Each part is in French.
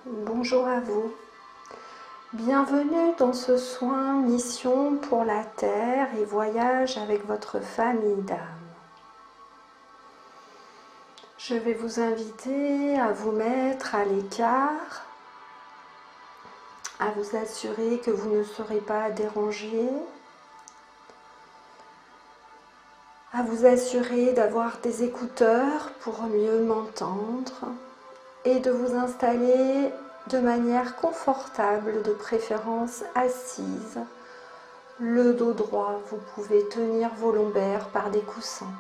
bonjour à vous. Bienvenue dans ce soin Mission pour la Terre et voyage avec votre famille d'âme. Je vais vous inviter à vous mettre à l'écart, à vous assurer que vous ne serez pas dérangé, à vous assurer d'avoir des écouteurs pour mieux m'entendre et de vous installer de manière confortable, de préférence assise, le dos droit. Vous pouvez tenir vos lombaires par des coussins.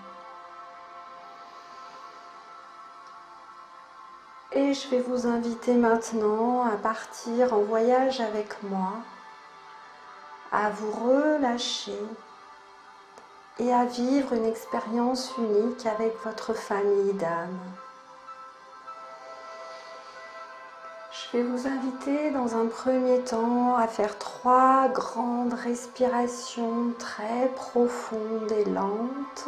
Et je vais vous inviter maintenant à partir en voyage avec moi, à vous relâcher et à vivre une expérience unique avec votre famille d'âme. Je vais vous inviter dans un premier temps à faire 3 grandes respirations très profondes et lentes.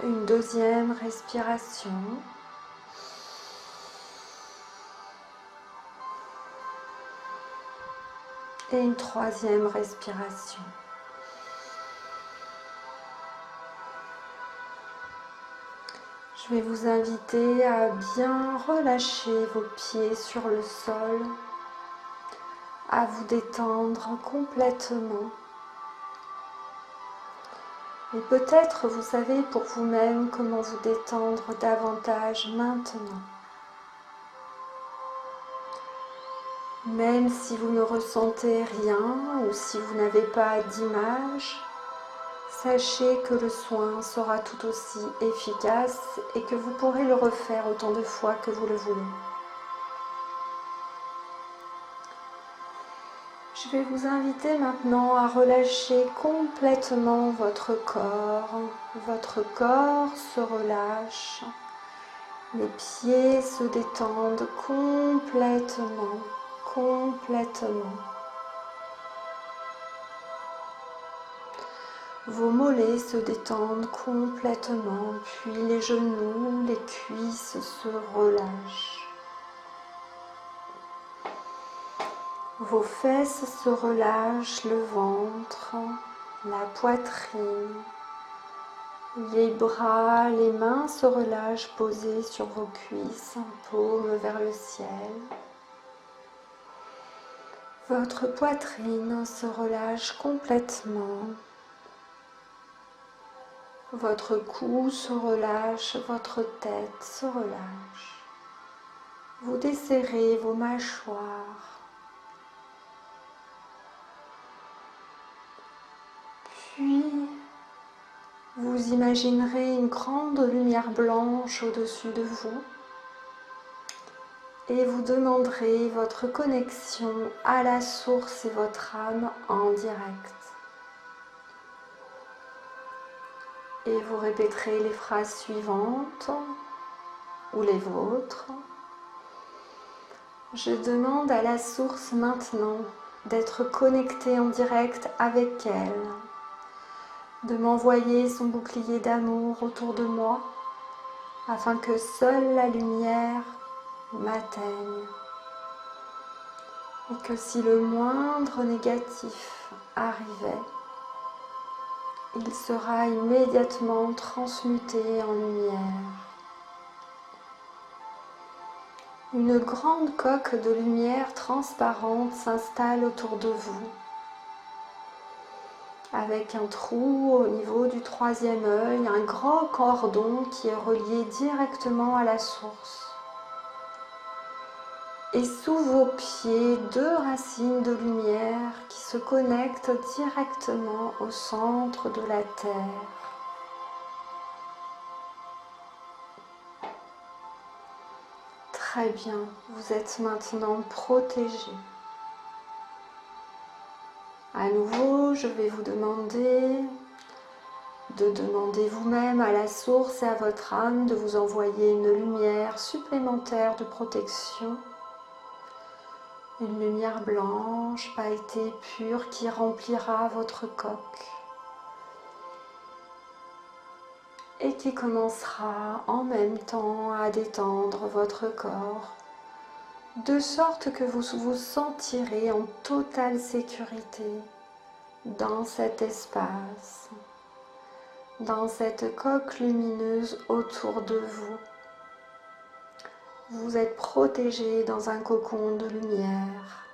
Une deuxième respiration. Et une troisième respiration. Je vais vous inviter à bien relâcher vos pieds sur le sol, à vous détendre complètement. Et peut-être vous savez pour vous-même comment vous détendre davantage maintenant. Même si vous ne ressentez rien ou si vous n'avez pas d'image, sachez que le soin sera tout aussi efficace et que vous pourrez le refaire autant de fois que vous le voulez. Je vais vous inviter maintenant à relâcher complètement votre corps. Votre corps se relâche. Les pieds se détendent complètement. Vos mollets se détendent complètement, puis les genoux, les cuisses se relâchent. Vos fesses se relâchent, le ventre, la poitrine, les bras, les mains se relâchent posées sur vos cuisses, paume vers le ciel. Votre poitrine se relâche complètement. Votre cou se relâche, votre tête se relâche. Vous desserrez vos mâchoires. Puis, vous imaginerez une grande lumière blanche au-dessus de vous et vous demanderez votre connexion à la source et votre âme en direct. Et vous répéterez les phrases suivantes ou les vôtres. Je demande à la source maintenant d'être connectée en direct avec elle, de m'envoyer son bouclier d'amour autour de moi afin que seule la lumière m'atteigne et que si le moindre négatif arrivait, il sera immédiatement transmuté en lumière. Une grande coque de lumière transparente s'installe autour de vous, avec un trou au niveau du 3e œil, un grand cordon qui est relié directement à la source. Et sous vos pieds, 2 racines de lumière qui se connectent directement au centre de la Terre. Très bien, vous êtes maintenant protégé. À nouveau, je vais vous demander de demander vous-même à la source et à votre âme de vous envoyer une lumière supplémentaire de protection. Une lumière blanche, pailletée, pure, qui remplira votre coque. et qui commencera en même temps à détendre votre corps, de sorte que vous vous sentirez en totale sécurité dans cet espace, dans cette coque lumineuse autour de vous. Vous êtes protégé dans un cocon de lumière.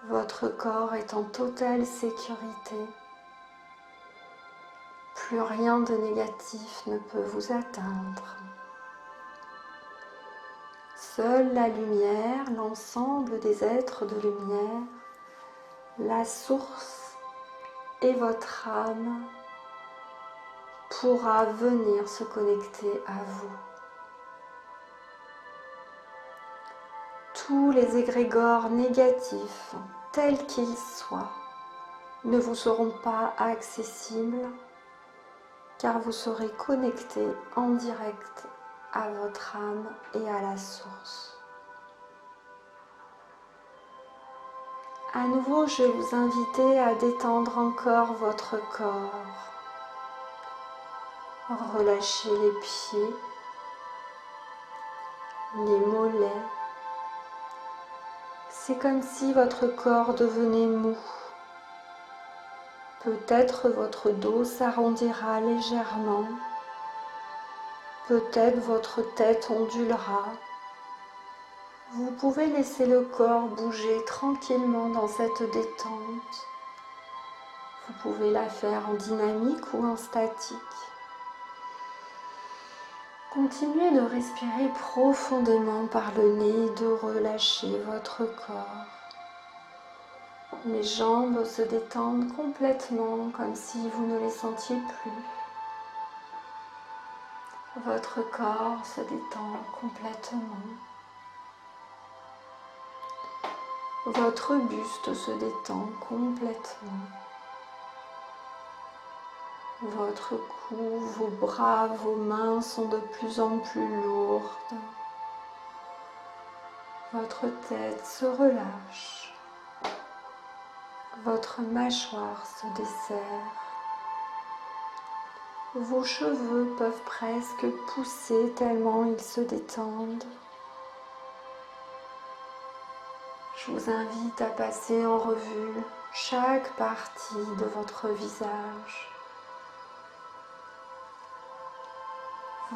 Votre corps est en totale sécurité. Plus rien de négatif ne peut vous atteindre. Seule la lumière, l'ensemble des êtres de lumière, la source et votre âme pourra venir se connecter à vous. Tous les égrégores négatifs, tels qu'ils soient, ne vous seront pas accessibles car vous serez connecté en direct à votre âme et à la source. À nouveau, je vais vous inviter à détendre encore votre corps. Relâchez les pieds, les mollets. C'est comme si votre corps devenait mou. Peut-être votre dos s'arrondira légèrement. Peut-être votre tête ondulera. Vous pouvez laisser le corps bouger tranquillement dans cette détente. Vous pouvez la faire en dynamique ou en statique. Continuez de respirer profondément par le nez et de relâcher votre corps. Les jambes se détendent complètement comme si vous ne les sentiez plus. Votre corps se détend complètement. Votre buste se détend complètement. Votre cou, vos bras, vos mains sont de plus en plus lourdes. Votre tête se relâche. Votre mâchoire se desserre. Vos cheveux peuvent presque pousser tellement ils se détendent. Je vous invite à passer en revue chaque partie de votre visage.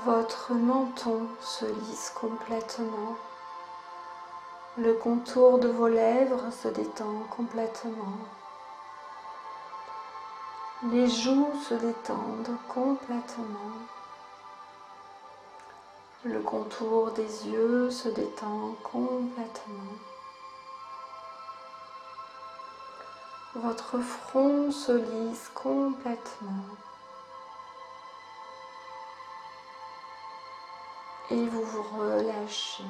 Votre menton se lisse complètement. Le contour de vos lèvres se détend complètement. Les joues se détendent complètement. Le contour des yeux se détend complètement. Votre front se lisse complètement. Et vous vous relâchez.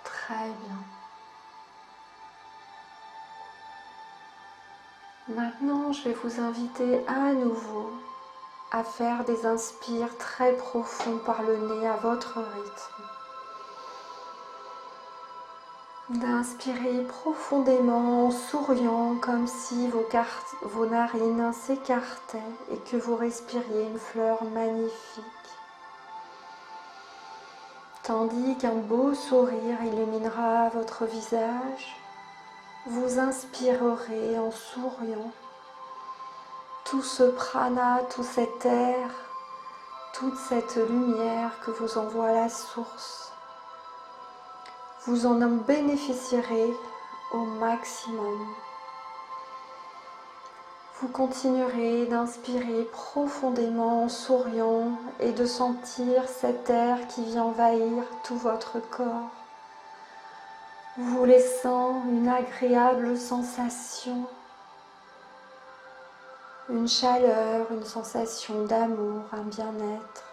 Très bien. Maintenant, je vais vous inviter à nouveau à faire des inspires très profonds par le nez à votre rythme. D'inspirer profondément en souriant comme si vos narines s'écartaient et que vous respiriez une fleur magnifique. Tandis qu'un beau sourire illuminera votre visage, vous inspirerez en souriant tout ce prana, tout cet air, toute cette lumière que vous envoie la source. Vous en bénéficierez au maximum. Vous continuerez d'inspirer profondément en souriant et de sentir cet air qui vient envahir tout votre corps, vous laissant une agréable sensation, une chaleur, une sensation d'amour, un bien-être.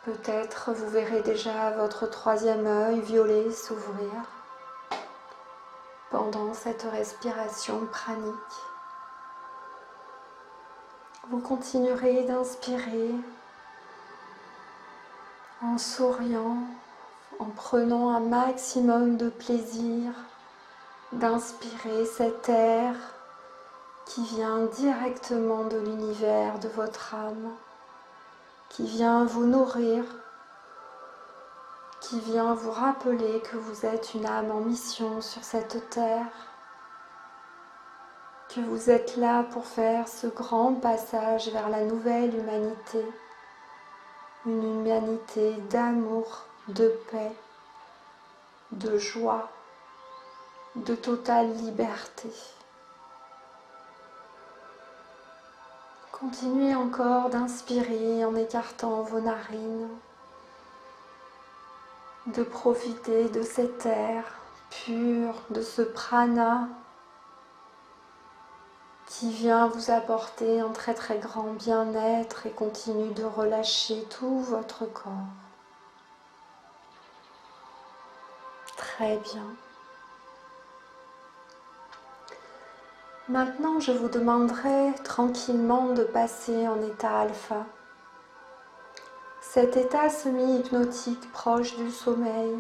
Peut-être vous verrez déjà votre troisième œil violet s'ouvrir pendant cette respiration pranique. Vous continuerez d'inspirer en souriant, en prenant un maximum de plaisir d'inspirer cet air qui vient directement de l'univers de votre âme, qui vient vous nourrir, qui vient vous rappeler que vous êtes une âme en mission sur cette terre, que vous êtes là pour faire ce grand passage vers la nouvelle humanité, une humanité d'amour, de paix, de joie, de totale liberté. Continuez encore d'inspirer en écartant vos narines, de profiter de cet air pur, de ce prana qui vient vous apporter un très très grand bien-être et continue de relâcher tout votre corps. Très bien. Maintenant, je vous demanderai tranquillement de passer en état alpha. Cet état semi-hypnotique proche du sommeil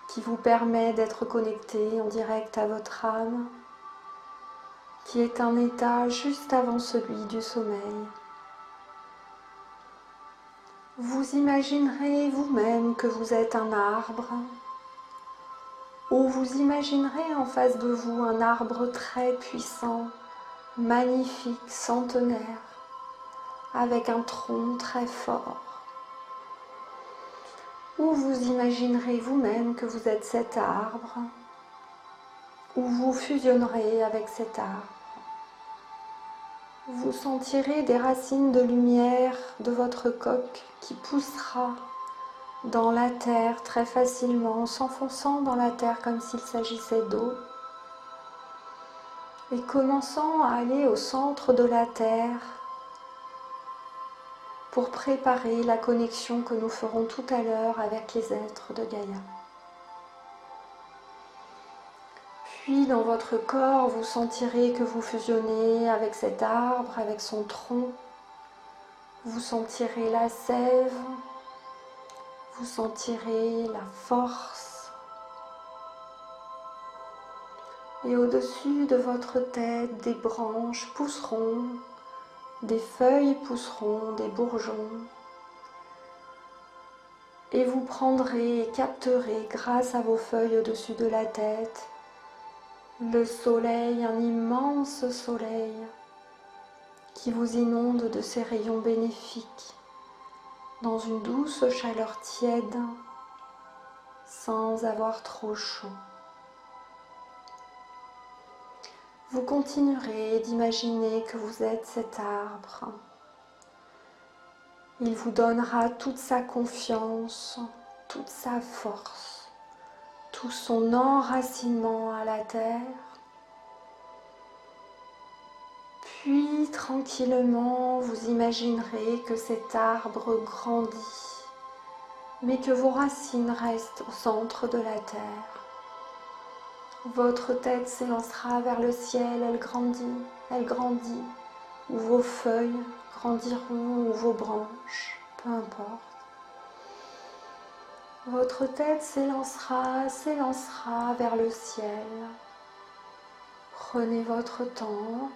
qui vous permet d'être connecté en direct à votre âme, qui est un état juste avant celui du sommeil. Vous imaginerez vous-même que vous êtes un arbre, ou vous imaginerez en face de vous un arbre très puissant, magnifique, centenaire, avec un tronc très fort. Ou vous imaginerez vous-même que vous êtes cet arbre, ou vous fusionnerez avec cet arbre. Vous sentirez des racines de lumière de votre coque qui poussera dans la terre très facilement, s'enfonçant dans la terre comme s'il s'agissait d'eau, et commençant à aller au centre de la terre pour préparer la connexion que nous ferons tout à l'heure avec les êtres de Gaïa. Puis dans votre corps, vous sentirez que vous fusionnez avec cet arbre, avec son tronc. Vous sentirez la sève, vous sentirez la force. Et au-dessus de votre tête, des branches pousseront, des feuilles pousseront, des bourgeons. Et vous prendrez et capterez, grâce à vos feuilles au-dessus de la tête, le soleil, un immense soleil qui vous inonde de ses rayons bénéfiques dans une douce chaleur tiède sans avoir trop chaud. Vous continuerez d'imaginer que vous êtes cet arbre. Il vous donnera toute sa confiance, toute sa force, tout son enracinement à la terre. Puis, tranquillement, vous imaginerez que cet arbre grandit, mais que vos racines restent au centre de la terre. Votre tête s'élancera vers le ciel, elle grandit, ou vos feuilles grandiront, ou vos branches, peu importe. Votre tête s'élancera vers le ciel. Prenez votre temps.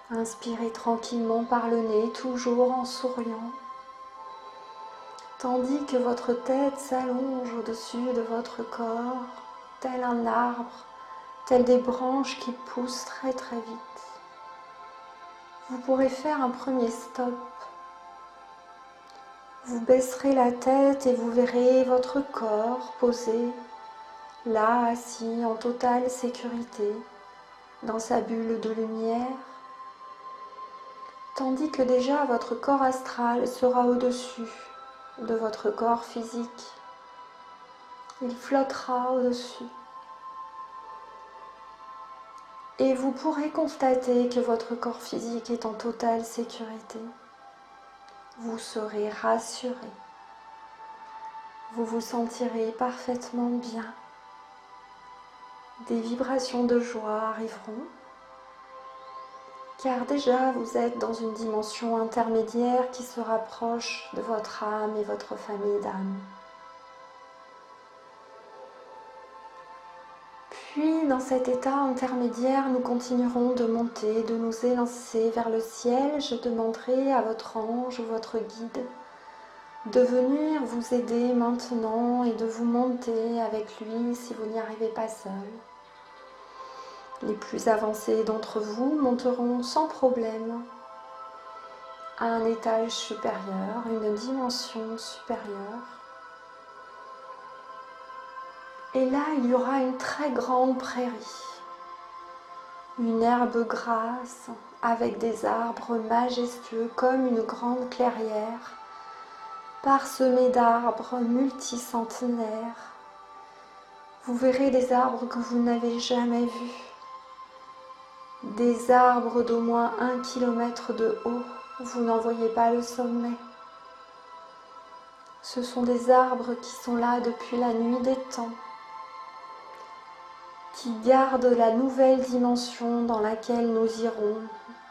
Inspirez tranquillement par le nez, toujours en souriant, tandis que votre tête s'allonge au-dessus de votre corps, tel un arbre, tel des branches qui poussent très très vite. Vous pourrez faire un premier stop. Vous baisserez la tête et vous verrez votre corps posé, là assis en totale sécurité, dans sa bulle de lumière, tandis que déjà votre corps astral sera au-dessus de votre corps physique. Il flottera au-dessus. Et vous pourrez constater que votre corps physique est en totale sécurité. Vous serez rassuré. Vous vous sentirez parfaitement bien. Des vibrations de joie arriveront, car déjà vous êtes dans une dimension intermédiaire qui se rapproche de votre âme et votre famille d'âme. Puis, dans cet état intermédiaire, nous continuerons de monter, de nous élancer vers le ciel. Je demanderai à votre ange ou votre guide de venir vous aider maintenant et de vous monter avec lui si vous n'y arrivez pas seul. Les plus avancés d'entre vous monteront sans problème à un étage supérieur, une dimension supérieure. Et là, il y aura une très grande prairie, une herbe grasse avec des arbres majestueux comme une grande clairière, parsemée d'arbres multicentenaires. Vous verrez des arbres que vous n'avez jamais vus, des arbres d'au moins 1 kilomètre de haut, vous n'en voyez pas le sommet. Ce sont des arbres qui sont là depuis la nuit des temps, qui gardent la nouvelle dimension dans laquelle nous irons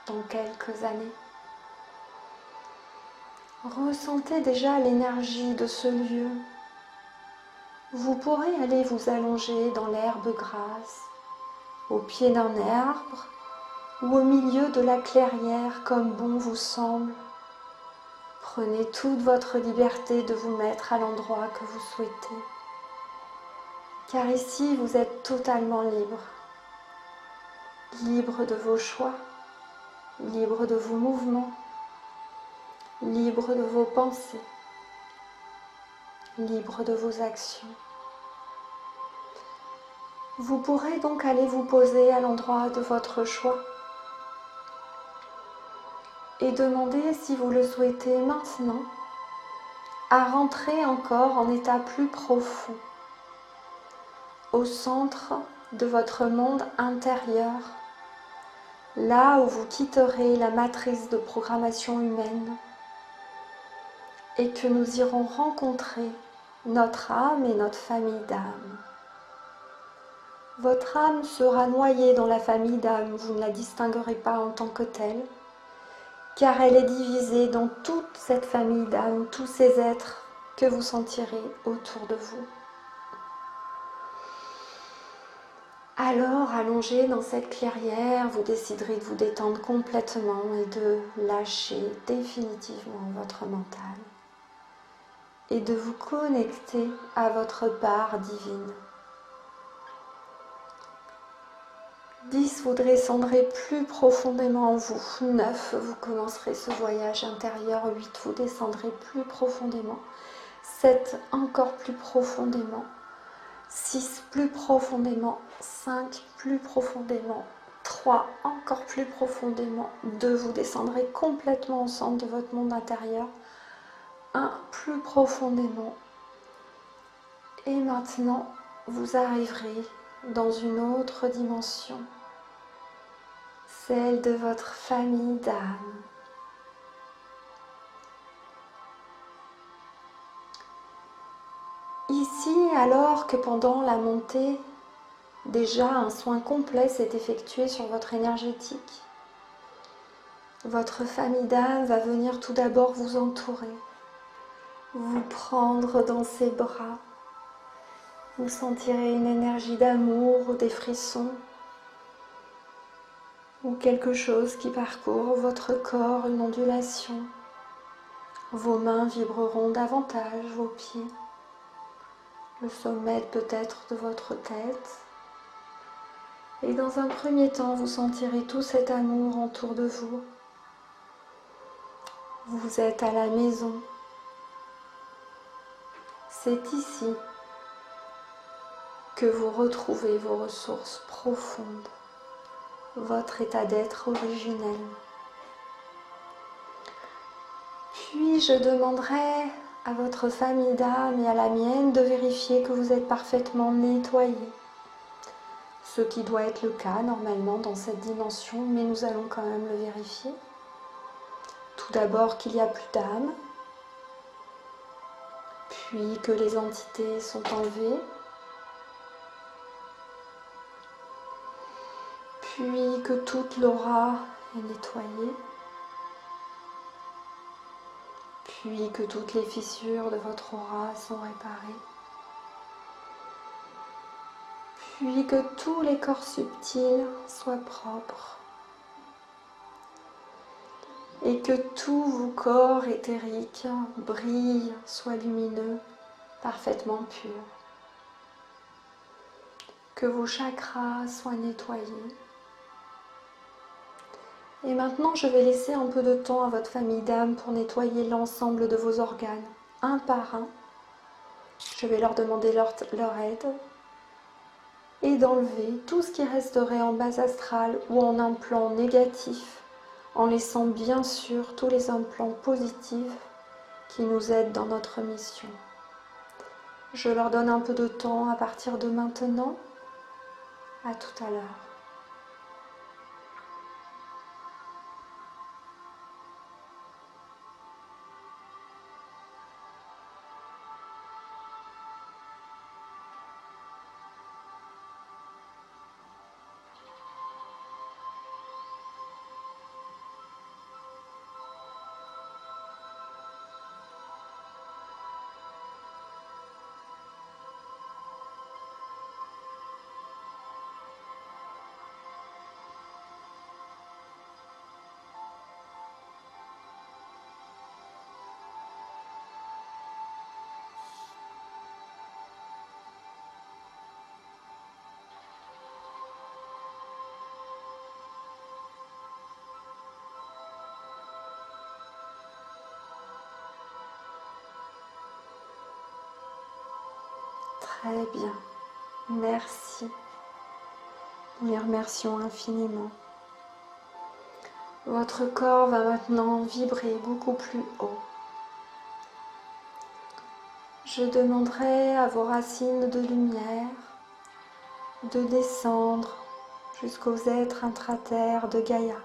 dans quelques années. Ressentez déjà l'énergie de ce lieu. Vous pourrez aller vous allonger dans l'herbe grasse, au pied d'un arbre ou au milieu de la clairière comme bon vous semble. Prenez toute votre liberté de vous mettre à l'endroit que vous souhaitez. Car ici, vous êtes totalement libre. Libre de vos choix, libre de vos mouvements, libre de vos pensées, libre de vos actions. Vous pourrez donc aller vous poser à l'endroit de votre choix et demander, si vous le souhaitez maintenant, à rentrer encore en état plus profond, au centre de votre monde intérieur, là où vous quitterez la matrice de programmation humaine et que nous irons rencontrer notre âme et notre famille d'âmes. Votre âme sera noyée dans la famille d'âmes, vous ne la distinguerez pas en tant que telle, car elle est divisée dans toute cette famille d'âmes, tous ces êtres que vous sentirez autour de vous. Alors, allongé dans cette clairière, vous déciderez de vous détendre complètement et de lâcher définitivement votre mental et de vous connecter à votre part divine. 10, vous descendrez plus profondément en vous. 9, vous commencerez ce voyage intérieur. 8, vous descendrez plus profondément. 7, encore plus profondément. 6, plus profondément. 5, plus profondément. 3, encore plus profondément. 2, vous descendrez complètement au centre de votre monde intérieur. 1, plus profondément. Et maintenant, vous arriverez dans une autre dimension, celle de votre famille d'âmes. Ici, alors que pendant la montée, déjà un soin complet s'est effectué sur votre énergétique, votre famille d'âmes va venir tout d'abord vous entourer, vous prendre dans ses bras. Vous sentirez une énergie d'amour ou des frissons, ou quelque chose qui parcourt votre corps, une ondulation. Vos mains vibreront davantage, vos pieds, le sommet peut-être de votre tête. Et dans un premier temps, vous sentirez tout cet amour autour de vous. Vous êtes à la maison. C'est ici que vous retrouvez vos ressources profondes, votre état d'être originel. Puis je demanderai à votre famille d'âmes et à la mienne de vérifier que vous êtes parfaitement nettoyés. Ce qui doit être le cas normalement dans cette dimension, mais nous allons quand même le vérifier. Tout d'abord qu'il n'y a plus d'âme, puis que les entités sont enlevées, puis que toute l'aura est nettoyée, puis que toutes les fissures de votre aura sont réparées, puis que tous les corps subtils soient propres et que tous vos corps éthériques brillent, soient lumineux, parfaitement purs. Que vos chakras soient nettoyés. Et maintenant, je vais laisser un peu de temps à votre famille d'âme pour nettoyer l'ensemble de vos organes, un par un. Je vais leur demander leur aide et d'enlever tout ce qui resterait en base astrale ou en implant négatif, en laissant bien sûr tous les implants positifs qui nous aident dans notre mission. Je leur donne un peu de temps à partir de maintenant. À tout à l'heure. Très bien. Merci. Nous les remercions infiniment. Votre corps va maintenant vibrer beaucoup plus haut. Je demanderai à vos racines de lumière de descendre jusqu'aux êtres intraterres de Gaïa.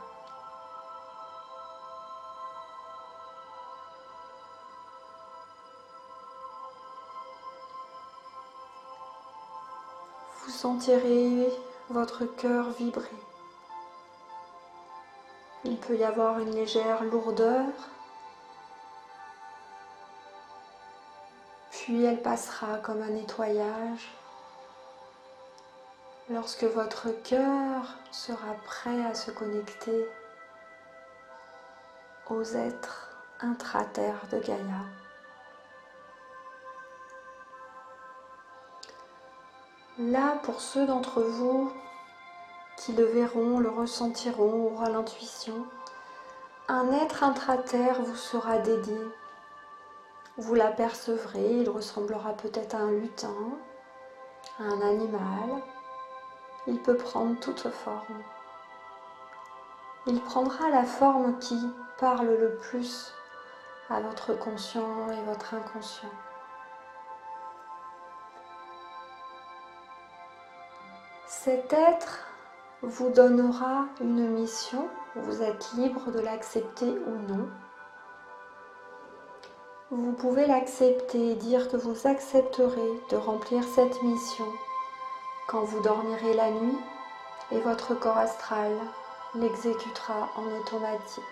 Vous sentirez votre cœur vibrer. Il peut y avoir une légère lourdeur, puis elle passera comme un nettoyage. Lorsque votre cœur sera prêt à se connecter aux êtres intraterres de Gaïa. Là, pour ceux d'entre vous qui le verront, le ressentiront, aura l'intuition, un être intraterre vous sera dédié. Vous l'apercevrez, il ressemblera peut-être à un lutin, à un animal. Il peut prendre toute forme. Il prendra la forme qui parle le plus à votre conscient et votre inconscient. Cet être vous donnera une mission, vous êtes libre de l'accepter ou non. Vous pouvez l'accepter et dire que vous accepterez de remplir cette mission quand vous dormirez la nuit et votre corps astral l'exécutera en automatique.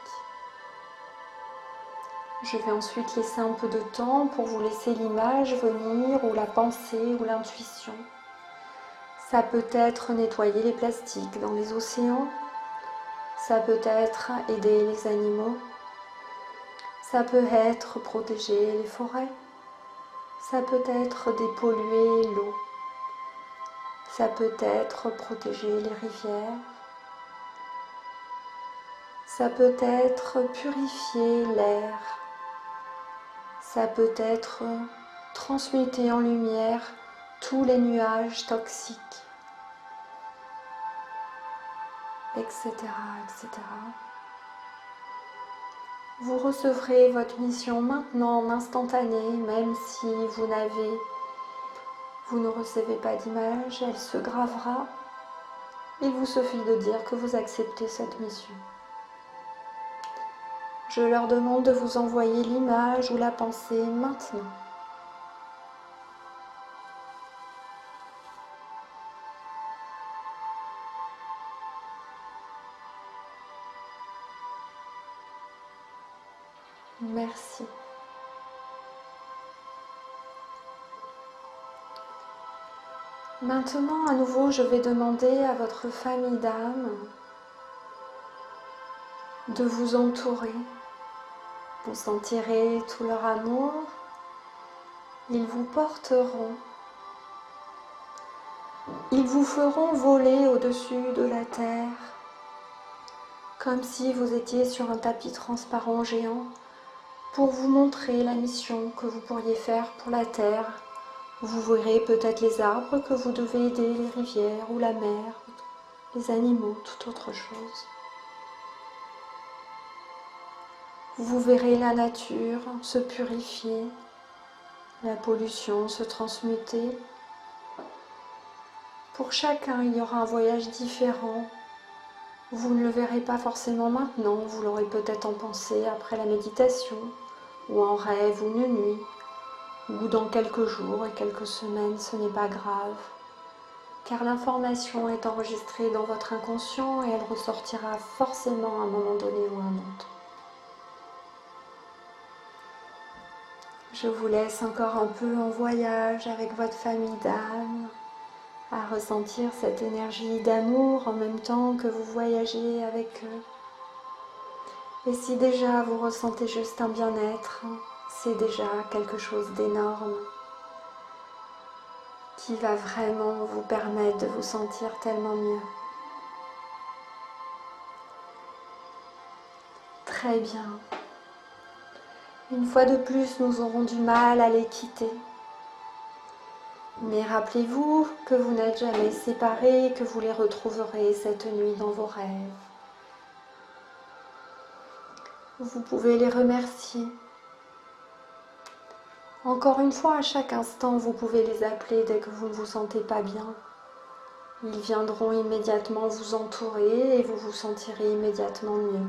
Je vais ensuite laisser un peu de temps pour vous laisser l'image venir ou la pensée ou l'intuition. Ça peut être nettoyer les plastiques dans les océans, ça peut être aider les animaux, ça peut être protéger les forêts, ça peut être dépolluer l'eau, ça peut être protéger les rivières, ça peut être purifier l'air, ça peut être transmuter en lumière tous les nuages toxiques, etc., etc. Vous recevrez votre mission maintenant en instantané, même si vous ne recevez pas d'image, elle se gravera. Il vous suffit de dire que vous acceptez cette mission. Je leur demande de vous envoyer l'image ou la pensée maintenant. Merci. Maintenant, à nouveau, je vais demander à votre famille d'âme de vous entourer. Vous sentirez tout leur amour. Ils vous porteront. Ils vous feront voler au-dessus de la terre, comme si vous étiez sur un tapis transparent géant, pour vous montrer la mission que vous pourriez faire pour la terre. Vous verrez peut-être les arbres que vous devez aider, les rivières ou la mer, les animaux, toute autre chose. Vous verrez la nature se purifier, la pollution se transmuter. Pour chacun, il y aura un voyage différent. Vous ne le verrez pas forcément maintenant, vous l'aurez peut-être en pensée après la méditation, ou en rêve, ou une nuit, ou dans quelques jours et quelques semaines, ce n'est pas grave. Car l'information est enregistrée dans votre inconscient et elle ressortira forcément à un moment donné ou à un autre. Je vous laisse encore un peu en voyage avec votre famille d'âme, à ressentir cette énergie d'amour en même temps que vous voyagez avec eux. Et si déjà vous ressentez juste un bien-être, c'est déjà quelque chose d'énorme qui va vraiment vous permettre de vous sentir tellement mieux. Très bien. Une fois de plus, nous aurons du mal à les quitter. Mais rappelez-vous que vous n'êtes jamais séparés et que vous les retrouverez cette nuit dans vos rêves. Vous pouvez les remercier. Encore une fois, à chaque instant, vous pouvez les appeler dès que vous ne vous sentez pas bien. Ils viendront immédiatement vous entourer et vous vous sentirez immédiatement mieux.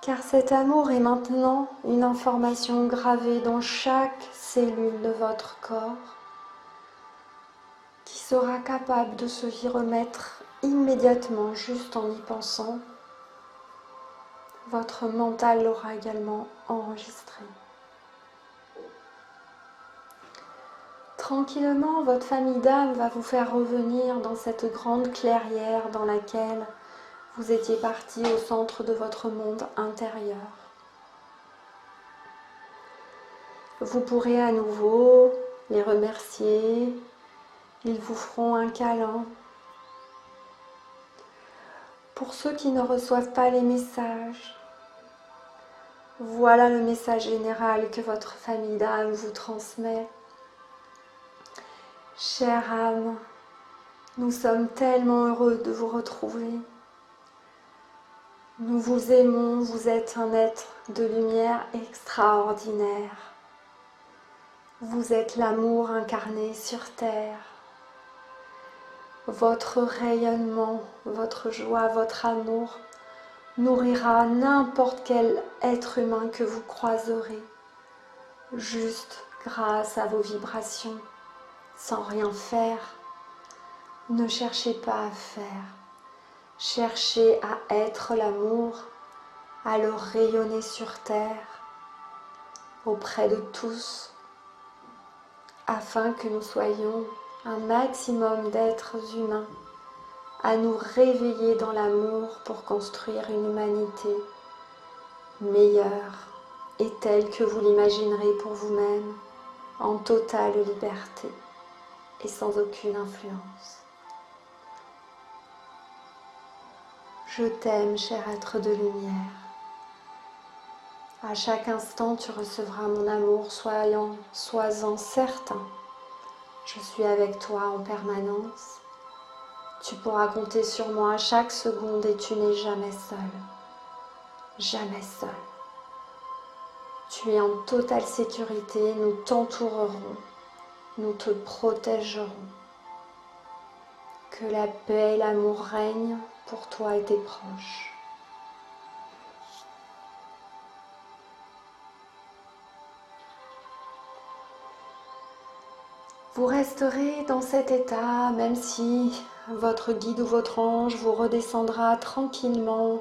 Car cet amour est maintenant une information gravée dans chaque cellule de votre corps qui sera capable de se y remettre immédiatement juste en y pensant. Votre mental l'aura également enregistré. Tranquillement, votre famille d'âme va vous faire revenir dans cette grande clairière dans laquelle vous étiez parti au centre de votre monde intérieur. Vous pourrez à nouveau les remercier, ils vous feront un câlin. Pour ceux qui ne reçoivent pas les messages, voilà le message général que votre famille d'âme vous transmet. Chère âme, nous sommes tellement heureux de vous retrouver. Nous vous aimons, vous êtes un être de lumière extraordinaire. Vous êtes l'amour incarné sur terre. Votre rayonnement, votre joie, votre amour nourrira n'importe quel être humain que vous croiserez, juste grâce à vos vibrations, sans rien faire. Ne cherchez pas à faire. Cherchez à être l'amour, à le rayonner sur terre, auprès de tous, afin que nous soyons un maximum d'êtres humains à nous réveiller dans l'amour pour construire une humanité meilleure et telle que vous l'imaginerez pour vous-même, en totale liberté et sans aucune influence. Je t'aime, cher être de lumière. À chaque instant, tu recevras mon amour, sois-en certain. Je suis avec toi en permanence. Tu pourras compter sur moi à chaque seconde et tu n'es jamais seul. Jamais seul. Tu es en totale sécurité, nous t'entourerons, nous te protégerons. Que la paix et l'amour règnent pour toi et tes proches. Vous resterez dans cet état, même si votre guide ou votre ange vous redescendra tranquillement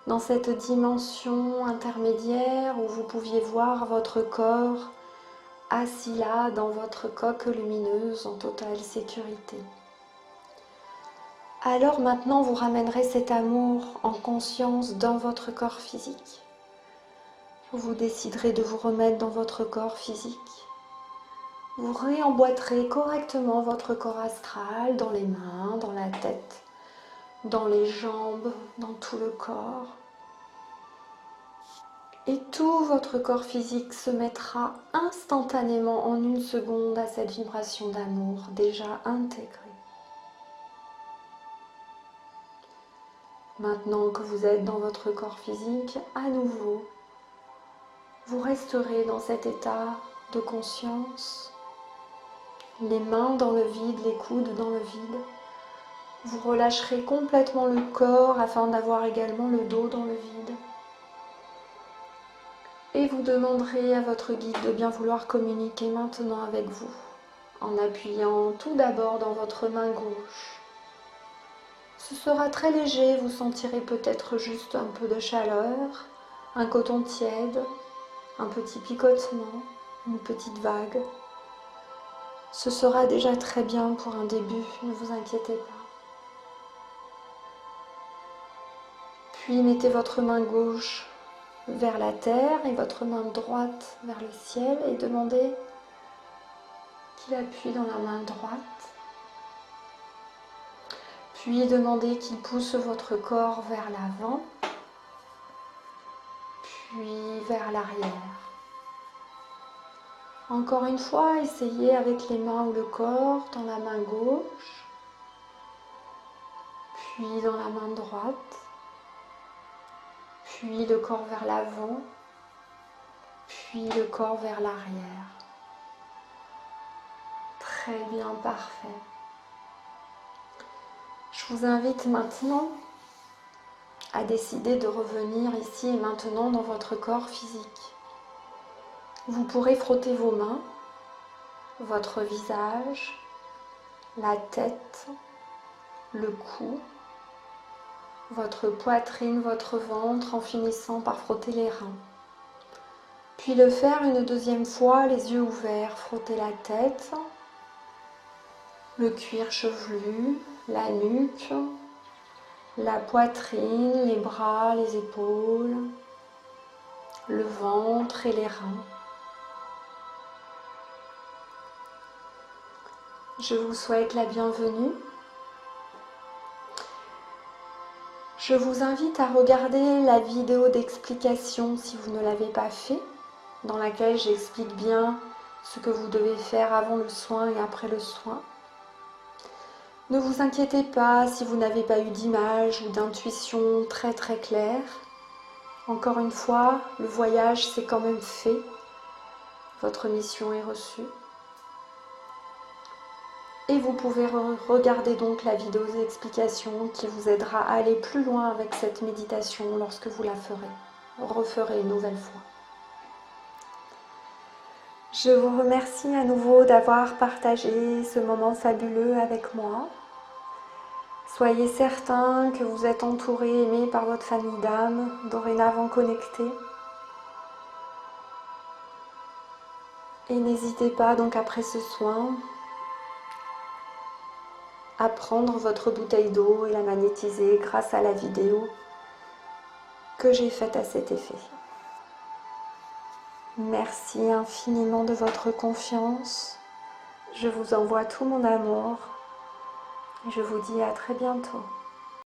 dans cette dimension intermédiaire où vous pouviez voir votre corps assis là dans votre coque lumineuse en totale sécurité. Alors maintenant, vous ramènerez cet amour en conscience dans votre corps physique. Vous déciderez de vous remettre dans votre corps physique. Vous réemboîterez correctement votre corps astral dans les mains, dans la tête, dans les jambes, dans tout le corps. Et tout votre corps physique se mettra instantanément en une seconde à cette vibration d'amour déjà intégrée. Maintenant que vous êtes dans votre corps physique, à nouveau, vous resterez dans cet état de conscience, les mains dans le vide, les coudes dans le vide. Vous relâcherez complètement le corps afin d'avoir également le dos dans le vide. Et vous demanderez à votre guide de bien vouloir communiquer maintenant avec vous, en appuyant tout d'abord dans votre main gauche. Ce sera très léger, vous sentirez peut-être juste un peu de chaleur, un coton tiède, un petit picotement, une petite vague. Ce sera déjà très bien pour un début, ne vous inquiétez pas. Puis mettez votre main gauche vers la terre et votre main droite vers le ciel et demandez qu'il appuie dans la main droite. Puis demandez qu'il pousse votre corps vers l'avant, puis vers l'arrière. Encore une fois, essayez avec les mains ou le corps dans la main gauche, puis dans la main droite, puis le corps vers l'avant, puis le corps vers l'arrière. Très bien, parfait. Je vous invite maintenant à décider de revenir ici et maintenant dans votre corps physique. Vous pourrez frotter vos mains, votre visage, la tête, le cou, votre poitrine, votre ventre en finissant par frotter les reins. Puis le faire une deuxième fois, les yeux ouverts, frotter la tête, le cuir chevelu, la nuque, la poitrine, les bras, les épaules, le ventre et les reins. Je vous souhaite la bienvenue. Je vous invite à regarder la vidéo d'explication si vous ne l'avez pas fait, dans laquelle j'explique bien ce que vous devez faire avant le soin et après le soin. Ne vous inquiétez pas si vous n'avez pas eu d'image ou d'intuition très claire. Encore une fois, le voyage s'est quand même fait. Votre mission est reçue. Et vous pouvez regarder donc la vidéo d'explication qui vous aidera à aller plus loin avec cette méditation lorsque vous la referez une nouvelle fois. Je vous remercie à nouveau d'avoir partagé ce moment fabuleux avec moi. Soyez certains que vous êtes entourés, aimés par votre famille d'âmes, dorénavant connectés. Et n'hésitez pas donc après ce soin à prendre votre bouteille d'eau et la magnétiser grâce à la vidéo que j'ai faite à cet effet. Merci infiniment de votre confiance. Je vous envoie tout mon amour et je vous dis à très bientôt.